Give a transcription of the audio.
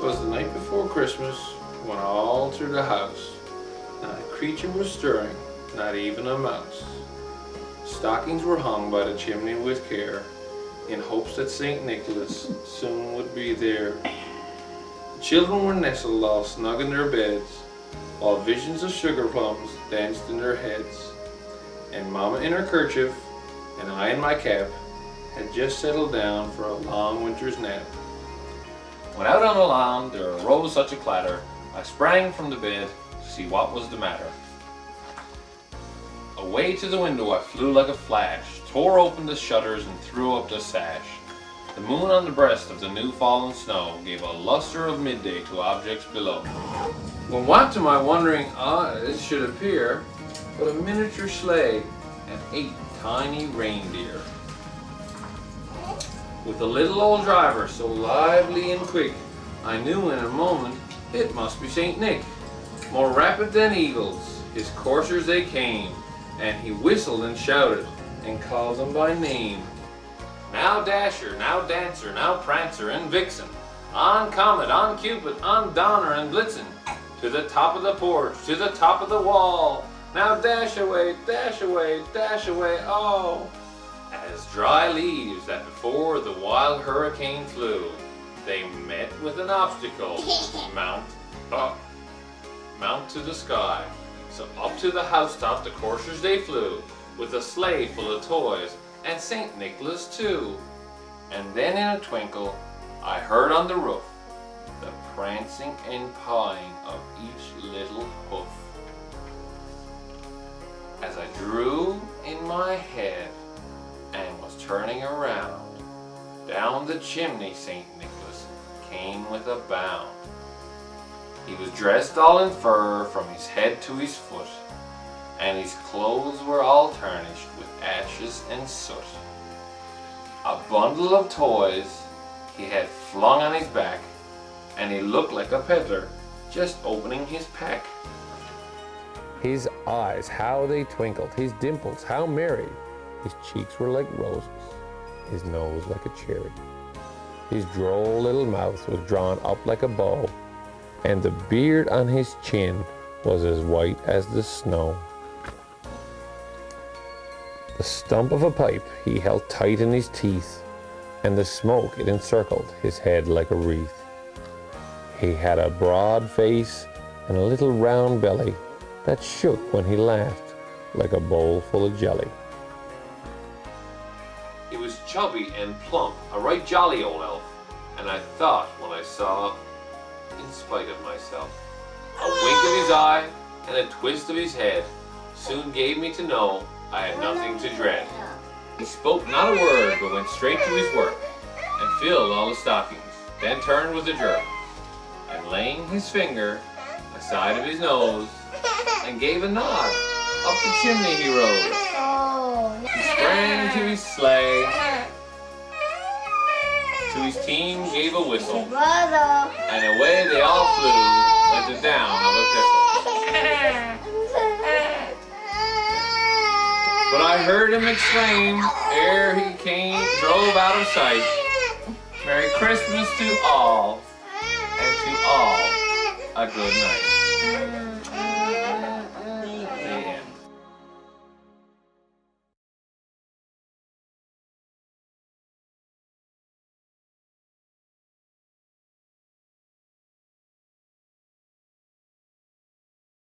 'Twas the night before Christmas, when all through the house not a creature was stirring, not even a mouse. Stockings were hung by the chimney with care, in hopes that St. Nicholas soon would be there. The children were nestled all snug in their beds, while visions of sugar plums danced in their heads. And Mama in her kerchief, and I in my cap, had just settled down for a long winter's nap. When out on the lawn there arose such a clatter, I sprang from the bed to see what was the matter. Away to the window I flew like a flash, tore open the shutters and threw up the sash. The moon on the breast of the new fallen snow gave a luster of midday to objects below. When what to my wondering eyes should appear but a miniature sleigh and 8 tiny reindeer, with a little old driver so lively and quick, I knew in a moment it must be St. Nick. More rapid than eagles, his coursers they came, and he whistled and shouted, and called them by name. Now Dasher, now Dancer, now Prancer and Vixen, on Comet, on Cupid, on Donner and Blitzen, to the top of the porch, to the top of the wall, now dash away, dash away, dash away, oh! As dry leaves that before the wild hurricane flew, they met with an obstacle, mount to the sky. So up to the housetop the coursers they flew, with a sleigh full of toys, and St. Nicholas too. And then in a twinkle, I heard on the roof the prancing and pawing of each little hoof. As I drew in my head and was turning around, down the chimney St. Nicholas came with a bound. He was dressed all in fur from his head to his foot, and his clothes were all tarnished with ashes and soot. A bundle of toys he had flung on his back, and he looked like a peddler just opening his pack. His eyes, how they twinkled, his dimples, how merry. His cheeks were like roses, his nose like a cherry. His droll little mouth was drawn up like a bow, and the beard on his chin was as white as the snow. The stump of a pipe he held tight in his teeth, and the smoke it encircled his head like a wreath. He had a broad face and a little round belly that shook when he laughed like a bowl full of jelly. He was chubby and plump, a right jolly old elf, and I thought when I saw, in spite of myself, a wink of his eye and a twist of his head soon gave me to know I had nothing to dread. He spoke not a word, but went straight to his work, and filled all the stockings, then turned with a jerk, and laying his finger aside of his nose, and gave a nod. Up the chimney he rode. He sprang to his sleigh, to his team gave a whistle, and away they all flew like the down of a thistle. But I heard him exclaim, ere he drove out of sight, Merry Christmas to all, and to all a good night.